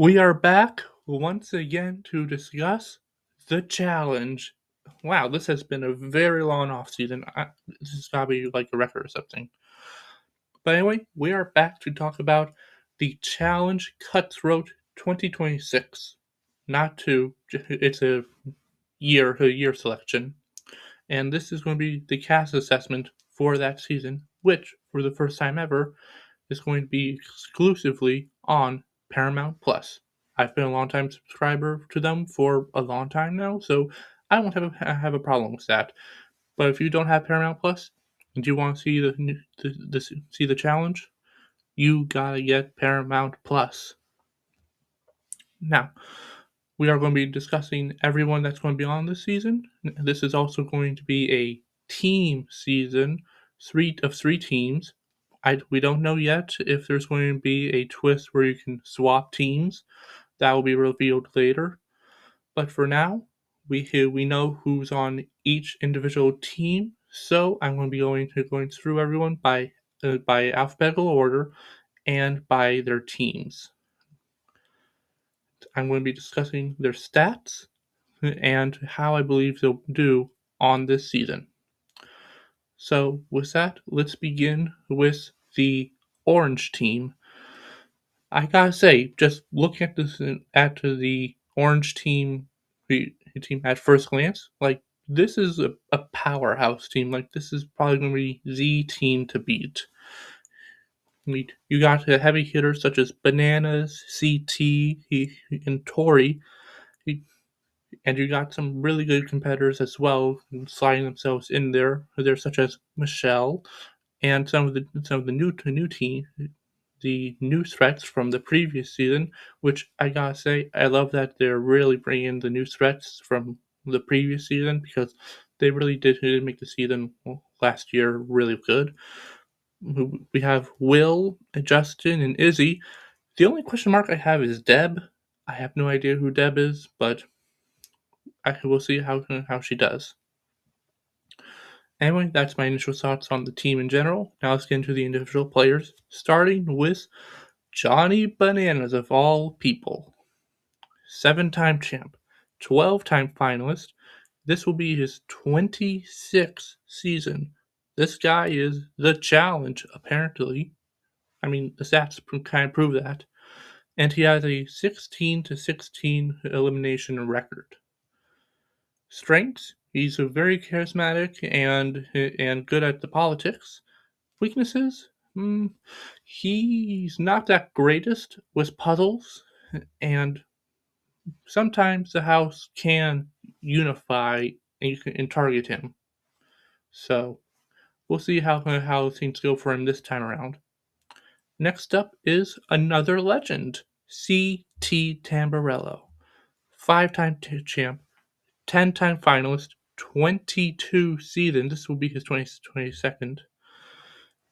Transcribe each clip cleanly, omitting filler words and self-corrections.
We are back once again to discuss the challenge. Wow, this has been a very long off season. This has got to be like a record or something. But anyway, we are back to talk about the challenge Cutthroat 2026. Not two, it's a year selection. And this is going to be the cast assessment for that season, which, for the first time ever, is going to be exclusively on Paramount Plus. I've been a long time subscriber to them for a long time now, so I won't have a problem with that. But if you don't have Paramount Plus and you want to see see the challenge, you gotta get Paramount Plus. Now, we are going to be discussing everyone that's going to be on this season. This is also going to be a team season, three teams. We don't know yet if there's going to be a twist where you can swap teams. That will be revealed later. But for now, we know who's on each individual team. So I'm going to be going through everyone by alphabetical order and by their teams. I'm going to be discussing their stats and how I believe they'll do on this season. So, with that, let's begin with the orange team. I gotta say, just looking at the orange team at first glance, like this is a powerhouse team. Like this is probably going to be the team to beat. You got heavy hitters such as Bananas, CT, and Tori. And you got some really good competitors as well sliding themselves in there. There's such as Michelle and some of the new team, the new threats from the previous season. Which I gotta say, I love that they're really bringing the new threats from the previous season because they really did make the season last year really good. We have Will, Justin, and Izzy. The only question mark I have is Deb. I have no idea who Deb is, but I will see how she does. Anyway, that's my initial thoughts on the team in general. Now let's get into the individual players, starting with Johnny Bananas of all people. 7-time champ, 12-time finalist. This will be his 26th season. This guy is the challenge, apparently. I mean, the stats kind of prove that. And he has a 16-16 elimination record. Strengths: he's a very charismatic and good at the politics. Weaknesses: he's not that greatest with puzzles, and sometimes the house can unify and target him. So we'll see how things go for him this time around. Next up is another legend, C.T. Tamburello, 5-time champ, 10-time finalist, 22 seasons. This will be his 22nd,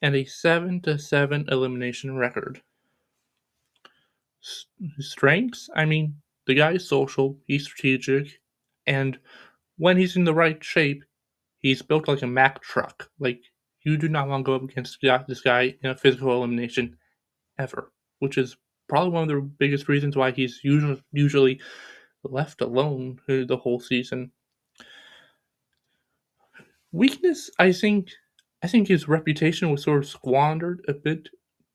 and a 7-7 elimination record. Strengths: I mean, the guy is social, he's strategic, and when he's in the right shape, he's built like a Mack truck. Like, you do not want to go up against this guy in a physical elimination ever, which is probably one of the biggest reasons why he's usually left alone the whole season. Weakness: I think his reputation was sort of squandered a bit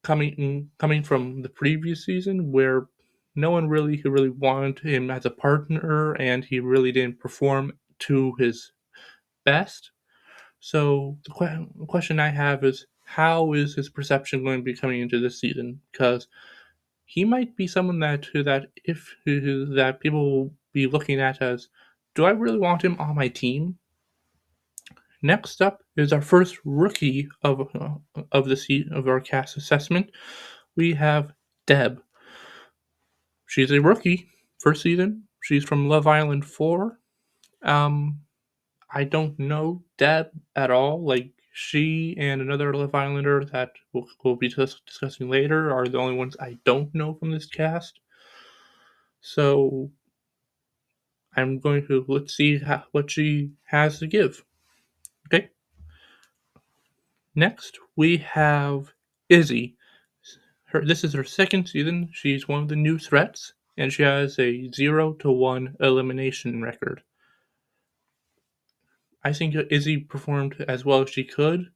coming from the previous season where no one really wanted him as a partner and he really didn't perform to his best. So the question I have is, how is his perception going to be coming into this season? Because he might be someone that people will be looking at as, do I really want him on my team? Next up is our first rookie of our cast assessment. We have Deb. She's a rookie, first season. She's from Love Island 4. Um, I don't know Deb at all. Like, she and another Love Islander that we'll be discussing later are the only ones I don't know from this cast. So let's see what she has to give. Okay. Next, we have Izzy. This is her second season. She's one of the new threats. and she has a 0-1 elimination record. I think Izzy performed as well as she could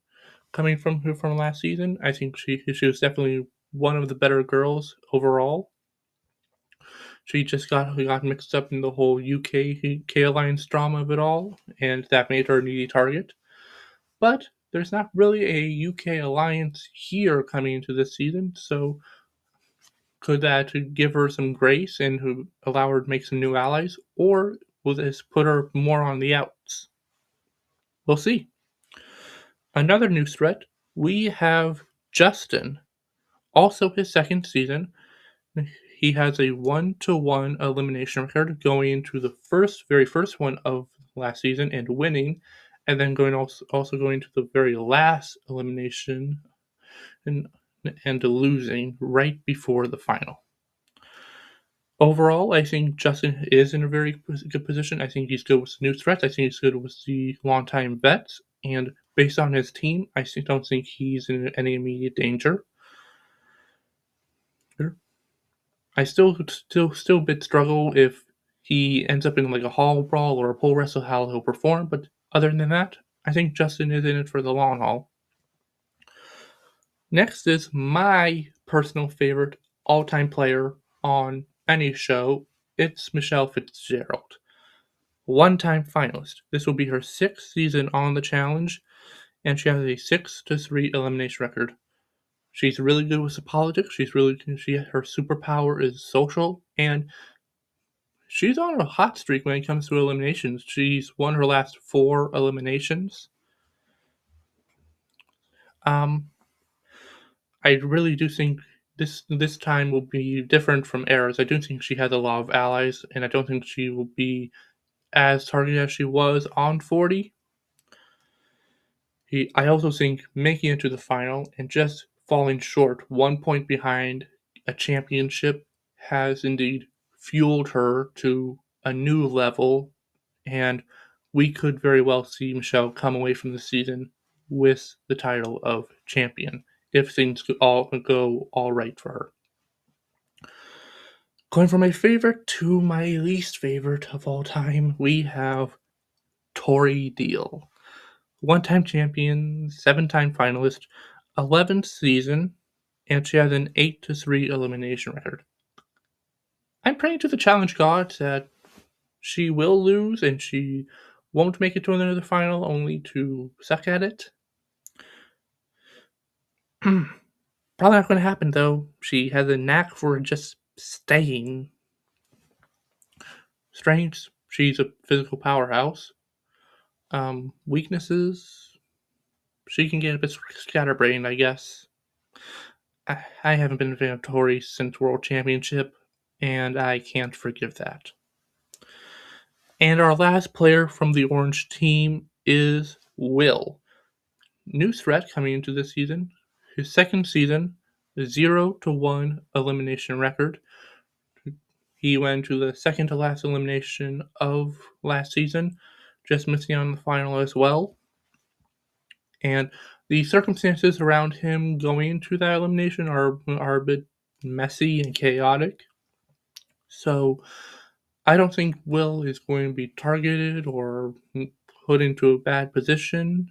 coming from last season. I think she was definitely one of the better girls overall. She just got mixed up in the whole UK alliance drama of it all, and that made her an easy target. But there's not really a UK alliance here coming into this season, so could that give her some grace and allow her to make some new allies, or will this put her more on the outs? We'll see. Another new threat, we have Justin. Also his second season. He has a 1-1 elimination record going into the very first one of last season and winning, and then also going to the very last elimination and losing right before the final. Overall, I think Justin is in a very good position. I think he's good with new threats. I think he's good with the longtime vets. And based on his team, don't think he's in any immediate danger. I still a bit struggle if he ends up in like a hall brawl or a pole wrestle how he'll perform. But other than that, I think Justin is in it for the long haul. Next is my personal favorite all-time player on any show. It's Michelle Fitzgerald. One-time finalist. This will be her 6th season on the challenge, and she has a 6-3 elimination record. She's really good with the politics. Her superpower is social, and she's on a hot streak when it comes to eliminations. She's won her last 4 eliminations. I really do think this time will be different from eras. I do think she has a lot of allies, and I don't think she will be as targeted as she was on 40. I also think making it to the final and just falling short, 1 point behind a championship, has indeed fueled her to a new level, and we could very well see Michelle come away from the season with the title of champion if things go all right for her. Going from my favorite to my least favorite of all time, we have Tori Deal. One-time champion, 7-time finalist, 11th season, and she has an 8-3 elimination record. I'm praying to the challenge gods that she will lose and she won't make it to another final only to suck at it. Probably not going to happen though. She has a knack for just staying. Strengths, she's a physical powerhouse. Weaknesses, she can get a bit scatterbrained, I guess. I haven't been a fan of Tori since World Championship, and I can't forgive that. And our last player from the Orange team is Will. New threat coming into this season. His second season, 0-1 elimination record. He went to the second to last elimination of last season, just missing on the final as well. And the circumstances around him going into that elimination are a bit messy and chaotic. So I don't think Will is going to be targeted or put into a bad position.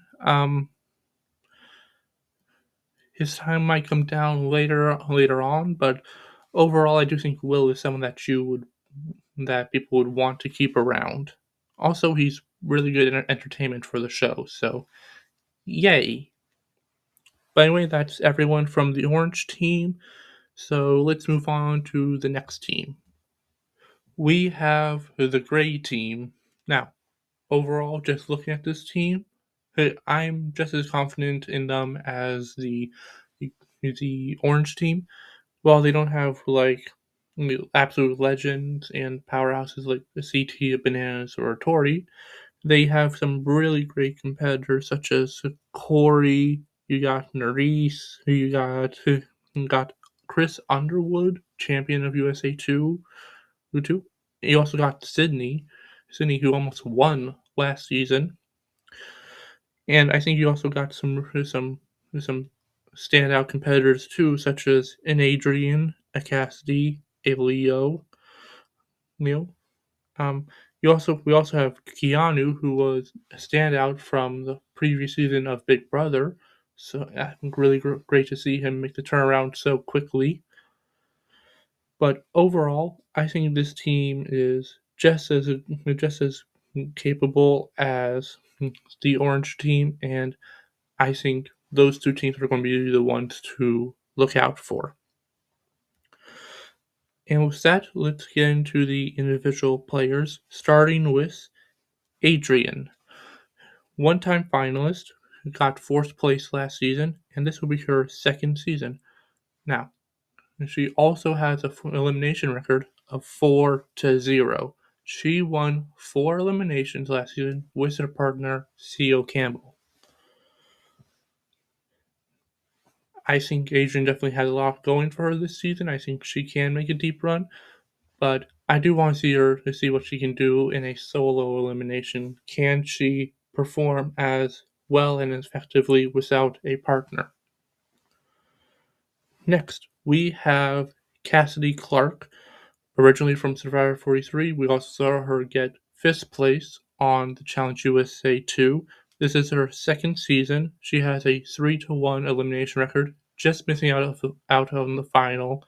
His time might come down later on, but overall, I do think Will is someone that people would want to keep around. Also, he's really good entertainment for the show, so yay. But anyway, that's everyone from the Orange team. So let's move on to the next team. We have the Gray team. Now, overall, just looking at this team, I'm just as confident in them as the Orange team. While they don't have like absolute legends and powerhouses like CT, Bananas, or Tori, they have some really great competitors such as Corey. You got Nerys. You got Chris Underwood, champion of USA 2. You also got Sydney, who almost won last season. And I think you also got some standout competitors too, such as an Adrian, a Cassidy, a Leo. You know, we also have Keanu, who was a standout from the previous season of Big Brother. So I think really great to see him make the turnaround so quickly. But overall, I think this team is just as capable as the Orange team, and I think those two teams are going to be the ones to look out for. And with that, let's get into the individual players, starting with Adrian, one-time finalist who got fourth place last season, and this will be her second season. Now, she also has an elimination record of 4-0. She won 4 eliminations last season with her partner, C.O. Campbell. I think Adrian definitely has a lot going for her this season. I think she can make a deep run, but I do want to see her to see what she can do in a solo elimination. Can she perform as well and effectively without a partner? Next, we have Cassidy Clark, originally from Survivor 43. We also saw her get fifth place on the Challenge USA 2. This is her second season. She has a 3-1 elimination record, just missing out on the final,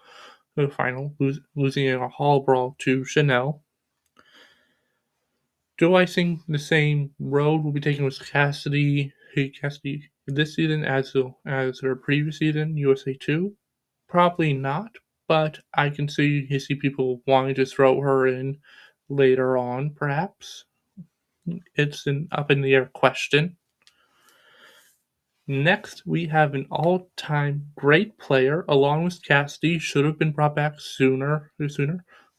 losing in a hall brawl to Chanel. Do I think the same road will be taken with Cassidy this season as her previous season, USA 2? Probably not, but I can see people wanting to throw her in later on, perhaps. It's an up in the air question. Next, we have an all-time great player, along with Cassidy, should have been brought back sooner,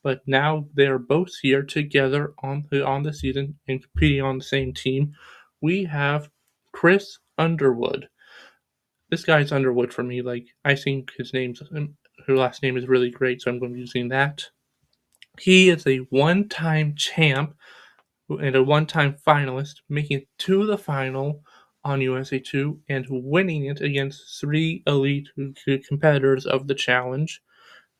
but now they are both here together on the season and competing on the same team. We have Chris Underwood. This guy's Underwood for me. Like, I think her last name is really great, so I'm going to be using that. He is a one-time champ and a one-time finalist, making it to the final on USA 2 and winning it against 3 elite competitors of the challenge.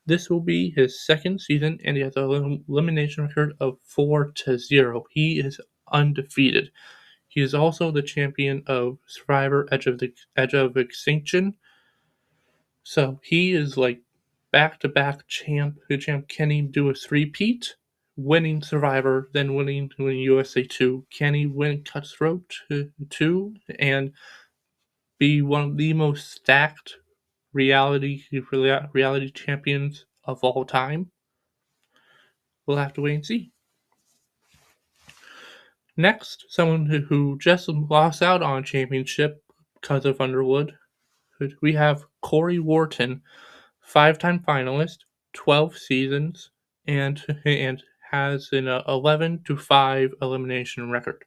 This will be his second season, and he has an elimination record of 4-0. He is undefeated. He is also the champion of Survivor Edge of Extinction. So he is like back-to-back champ. The champ can he do a three-peat? Winning Survivor, then winning USA 2. Can he win Cutthroat 2 and be one of the most stacked reality champions of all time? We'll have to wait and see. Next, someone who just lost out on a championship because of Underwood. We have Corey Wharton, 5-time finalist, 12 seasons, and has an 11-5 elimination record.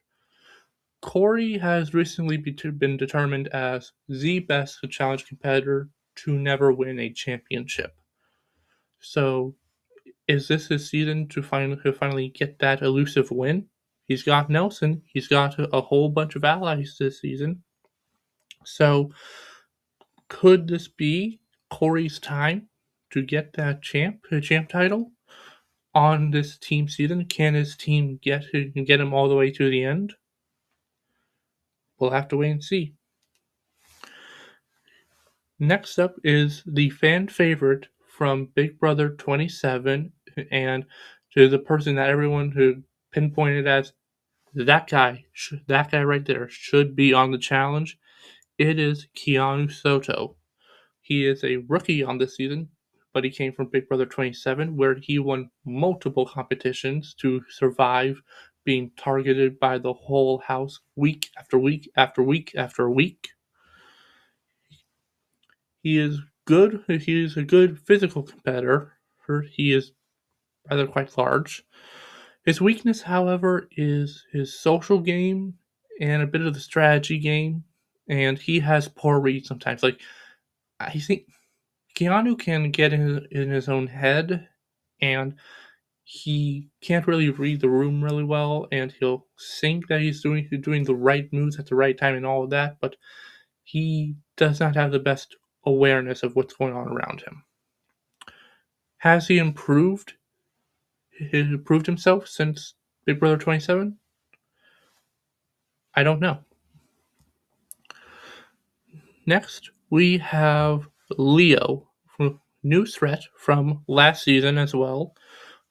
Corey has recently been determined as the best challenge competitor to never win a championship. So, is this his season to finally get that elusive win? He's got Nelson. He's got a whole bunch of allies this season. So, could this be Corey's time to get that champ title on this team season? Can his team get him all the way to the end? We'll have to wait and see. Next up is the fan favorite from Big Brother 27, and to the person that everyone who pinpointed as that guy right there should be on the challenge. It is Keanu Soto. He is a rookie on this season, but he came from Big Brother 27, where he won multiple competitions to survive being targeted by the whole house week after week after week after week. He is good. He is a good physical competitor. He is rather quite large. His weakness, however, is his social game and a bit of the strategy game, and he has poor reads sometimes. Like, I think Keanu can get in his own head, and he can't really read the room really well, and he'll think that he's doing the right moves at the right time and all of that, but he does not have the best awareness of what's going on around him. Has he improved proved himself since Big Brother 27? I don't know. Next, we have Leo, new threat from last season as well.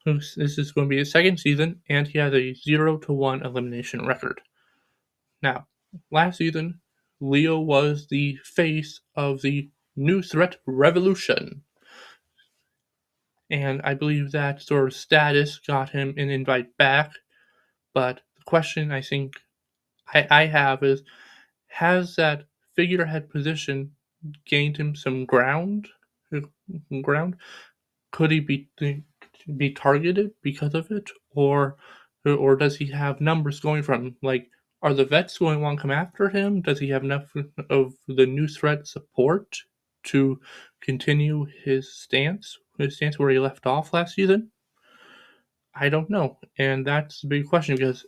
This is going to be his second season, and he has a 0-1 elimination record. Now, last season, Leo was the face of the new threat revolution, and I believe that sort of status got him an invite back. But the question I think I have is, has that figurehead position gained him some ground? Ground? Could he be targeted because of it, or does he have numbers going from him? Like, are the vets going to want to come after him? Does he have enough of the new threat support to continue his stance where he left off last season? I don't know, and that's the big question because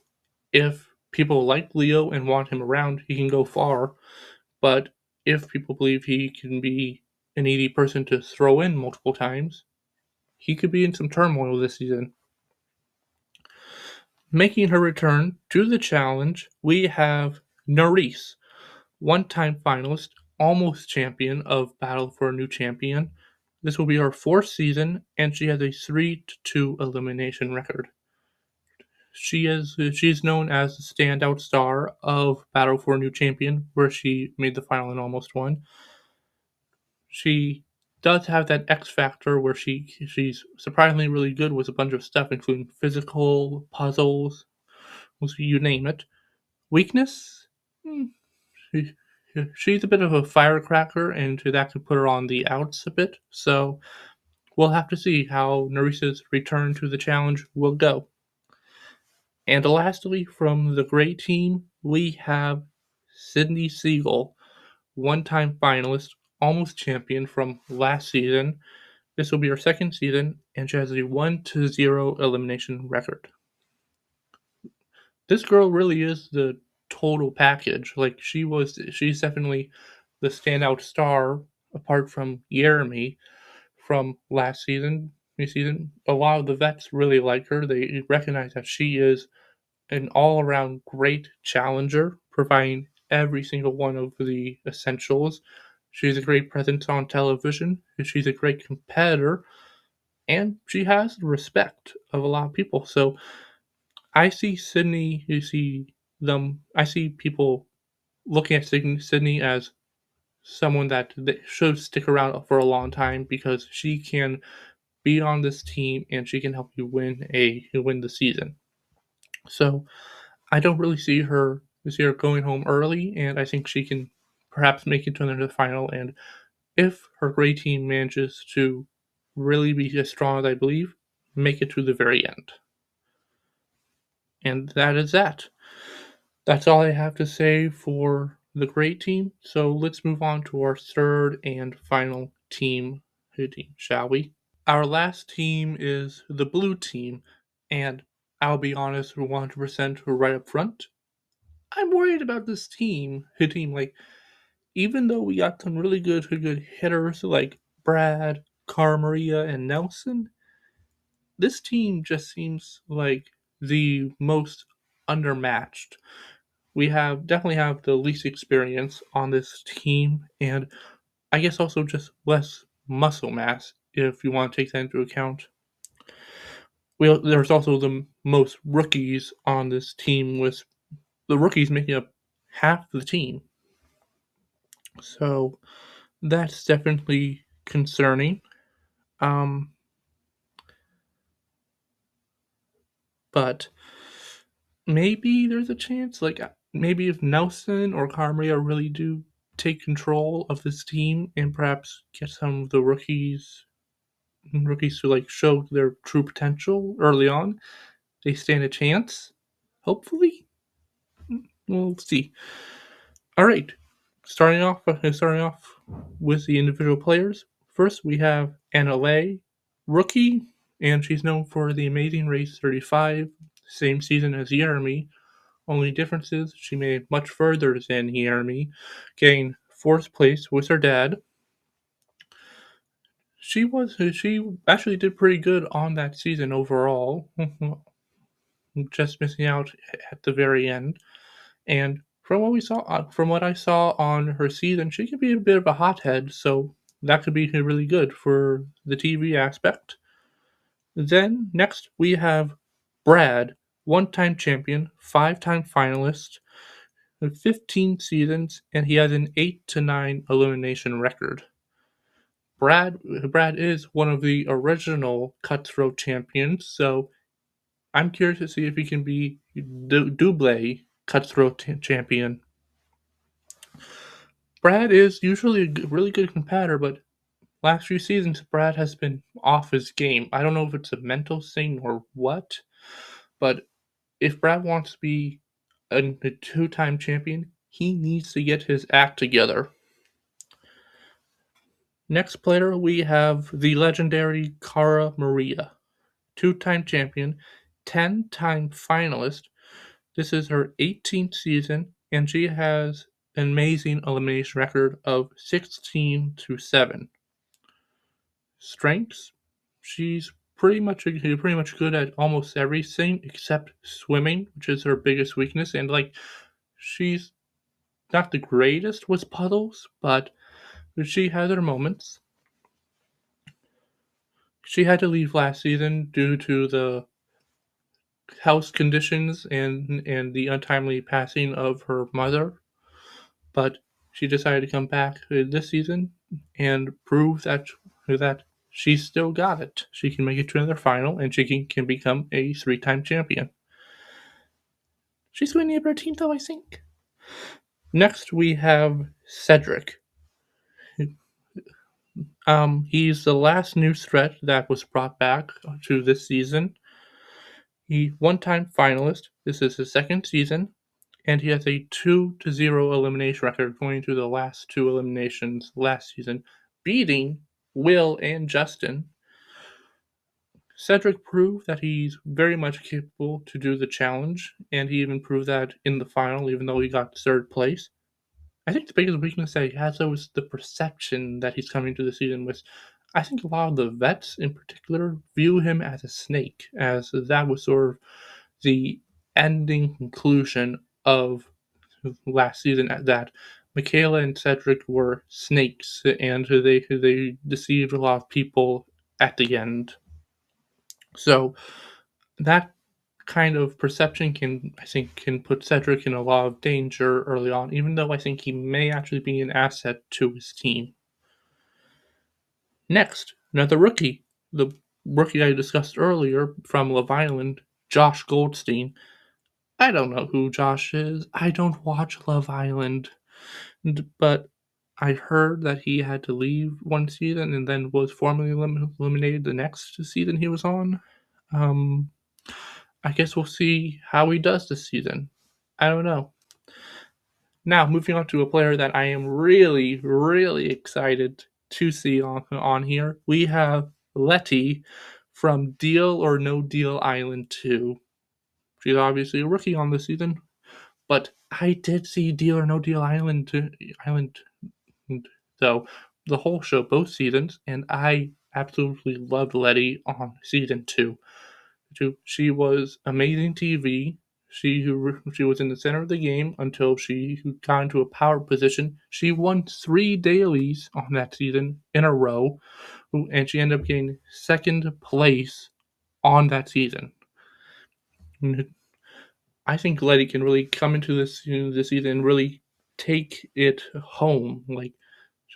if people like Leo and want him around, he can go far. But if people believe he can be an easy person to throw in multiple times, he could be in some turmoil this season. Making her return to the challenge, we have Nerys, one-time finalist, almost champion of Battle for a New Champion. This will be her fourth season, and she has a 3-2 elimination record. She's known as the standout star of Battle for a New Champion, where she made the final and almost won. She does have that X factor where she's surprisingly really good with a bunch of stuff, including physical puzzles, you name it. Weakness? She, she's a bit of a firecracker, and that could put her on the outs a bit. So we'll have to see how Nerissa's return to the challenge will go. And lastly, from the great team, we have Sydney Siegel, one-time finalist, almost champion from last season. This will be her second season, and she has a 1-0 elimination record. This girl really is the total package. Like, she's definitely the standout star apart from Jeremy from last season. This season, a lot of the vets really like her. They recognize that she is an all-around great challenger, providing every single one of the essentials. She's a great presence on television. She's a great competitor, and she has the respect of a lot of people. So I see Sydney. I see people looking at Sydney as someone that should stick around for a long time because she can be on this team and she can help you win the season. So I don't really see her going home early, and I think she can perhaps make it to the final. And if her great team manages to really be as strong as I believe, make it to the very end. And that is that. That's all I have to say for the great team. So let's move on to our third and final team, shall we? Our last team is the blue team, and I'll be honest 100% right up front. I'm worried about this team. Like, even though we got some really good hitters like Brad, Cara Maria, and Nelson, this team just seems like the most undermatched. We definitely have the least experience on this team, and I guess also just less muscle mass if you want to take that into account. There's also the most rookies on this team, with the rookies making up half the team. So that's definitely concerning. Um, but maybe there's a chance, like maybe if Nelson or Carmaria really do take control of this team and perhaps get some of the rookies to like show their true potential early on, they stand a chance. Hopefully, we'll see. All right, starting off with the individual players. First, we have NLA rookie, and she's known for the Amazing Race 35, same season as Jeremy. Only difference is she made it much further than Jeremy, getting fourth place with her dad. she actually did pretty good on that season overall, just missing out at the very end. And from what I saw on her season, she could be a bit of a hothead, so that could be really good for the TV aspect. Then next we have Brad, one-time champion, five-time finalist, 15 seasons, and he has an 8-9 elimination record. Brad is one of the original Cutthroat champions, so I'm curious to see if he can be double Cutthroat champion. Brad is usually a really good competitor, but last few seasons Brad has been off his game. I don't know if it's a mental thing or what, but if Brad wants to be a two-time champion, he needs to get his act together. Next player, we have the legendary Cara Maria, two-time champion, 10-time finalist. This is her 18th season, and she has an amazing elimination record of 16-7. Strengths, she's pretty much good at almost everything except swimming, which is her biggest weakness. And she's not the greatest with puddles, but she has her moments. She had to leave last season due to the health conditions and the untimely passing of her mother, but she decided to come back this season and prove that she still got it. She can make it to another final, and she can become a three-time champion. She's going to name her team, though, I think. Next, we have Cedric. He's the last new threat that was brought back to this season. He one-time finalist. This is his second season, and he has a 2-0 elimination record going to the last two eliminations last season, beating Will and Justin. Cedric proved that he's very much capable to do the challenge, and he even proved that in the final, even though he got third place. I think the biggest weakness that he has, though, is the perception that he's coming to the season with. I think a lot of the vets, in particular, view him as a snake, as that was sort of the ending conclusion of last season, that Michaela and Cedric were snakes, and they deceived a lot of people at the end. So that kind of perception can put Cedric in a lot of danger early on, even though I think he may actually be an asset to his team. Next, another rookie, the rookie I discussed earlier from Love Island, Josh Goldstein. I don't know who Josh is. I don't watch Love Island, but I heard that he had to leave one season and then was formally eliminated the next season he was on. I guess we'll see how he does this season. I don't know. Now, moving on to a player that I am really, really excited to see on here, we have Letty from Deal or No Deal Island 2. She's obviously a rookie on this season, but I did see Deal or No Deal Island, so the whole show, both seasons, and I absolutely loved Letty on season 2. She was amazing TV. She was in the center of the game until she got into a power position. She won 3 dailies on that season in a row, and she ended up getting second place on that season. I think Letty can really come into this season and really take it home.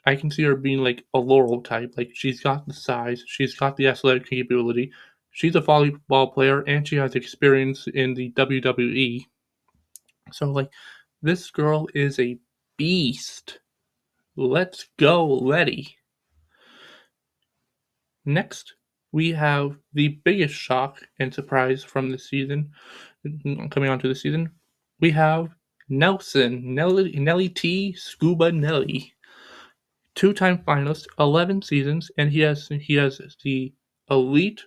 I can see her being like a Laurel type. She's got the size, she's got the athletic capability. She's a volleyball player, and she has experience in the WWE. So this girl is a beast. Let's go, Letty. Next, we have the biggest shock and surprise from the season, coming onto the season. We have Nelly T. Scuba Nelly, two-time finalist, 11 seasons, and he has the elite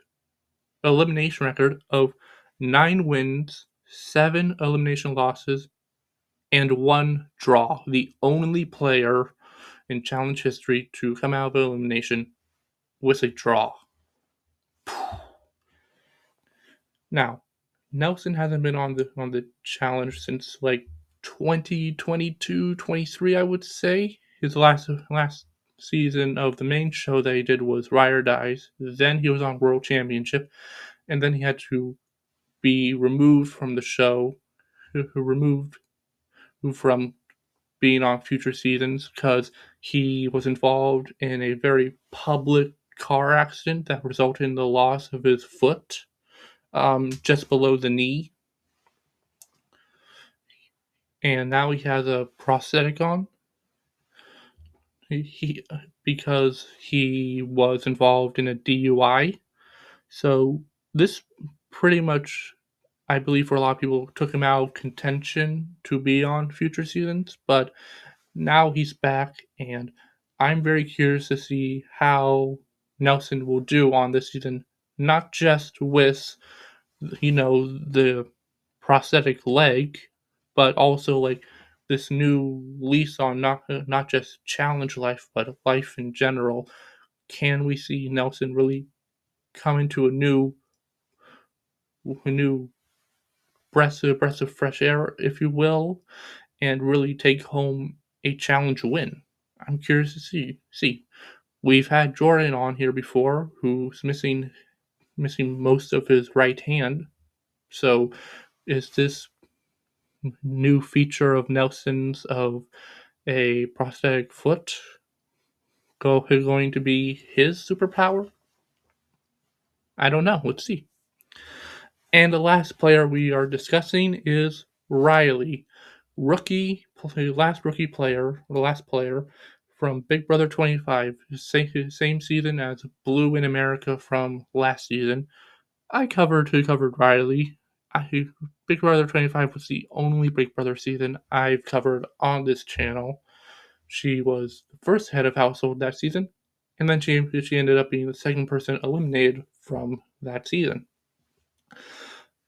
elimination record of 9 wins, 7 elimination losses, and 1 draw. The only player in challenge history to come out of elimination with a draw. Now, Nelson hasn't been on the challenge since like 2022, 23, I would say. His last season of the main show that he did was Ride or Dies. Then he was on World Championship, and then he had to be removed from the show, removed from being on future seasons because he was involved in a very public car accident that resulted in the loss of his foot, just below the knee. And now he has a prosthetic on. He because he was involved in a DUI. So this pretty much, I believe, for a lot of people, took him out of contention to be on future seasons. But now he's back, and I'm very curious to see how Nelson will do on this season. Not just with the prosthetic leg, but also like this new lease on not just challenge life, but life in general. Can we see Nelson really come into a new breath of fresh air, if you will, and really take home a challenge win? I'm curious to see. We've had Jordan on here before, who's missing most of his right hand. So, is this new feature of Nelson's of a prosthetic foot going to be his superpower? I don't know. Let's see. And the last player we are discussing is Riley, last rookie player, or the last player from Big Brother 25, same season as Blue in America from last season. I covered Riley. Big Brother 25 was the only Big Brother season I've covered on this channel. She was the first head of household that season, and then she ended up being the second person eliminated from that season.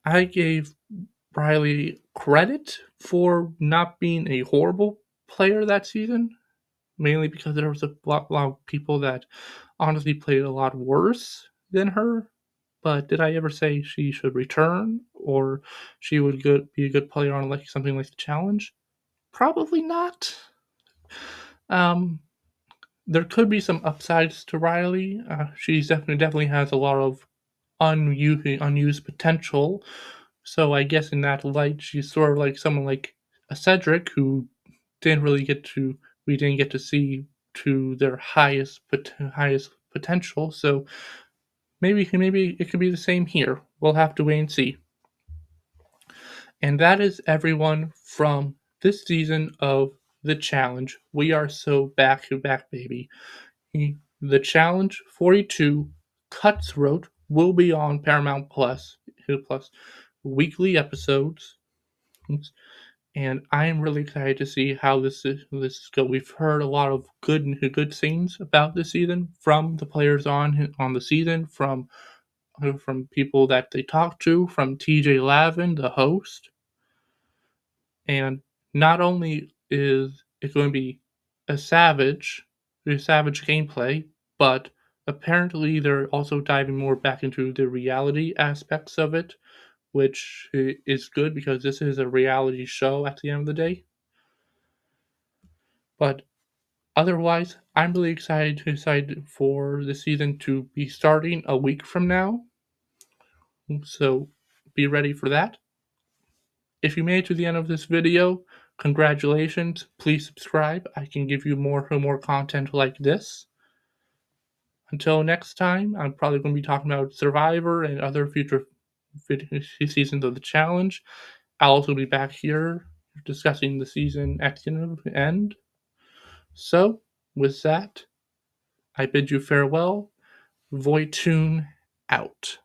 I gave Riley credit for not being a horrible player that season, mainly because there was a lot of people that honestly played a lot worse than her. But did I ever say she should return or she would be a good player on like something like the challenge? Probably not. Um, there could be some upsides to Riley. She's definitely has a lot of unused potential. So I guess in that light, she's sort of like someone like a Cedric who didn't really get to we didn't get to see to their highest potential. So maybe it could be the same here. We'll have to wait and see. And that is everyone from this season of the challenge. We are so back to back, baby. The challenge 42 Cutthroat will be on Paramount Plus weekly episodes, and I am really excited to see how this go. We've heard a lot of good things about this season from the players on the season, from people that they talked to, from TJ Lavin, the host. And not only is it going to be a savage gameplay, but apparently they're also diving more back into the reality aspects of it, which is good because this is a reality show at the end of the day. But otherwise, I'm really excited for the season to be starting a week from now. So be ready for that. If you made it to the end of this video, congratulations. Please subscribe. I can give you more content like this. Until next time, I'm probably going to be talking about Survivor and other future seasons of the challenge. I'll also be back here discussing the season at the end. So, with that, I bid you farewell. Voitune out.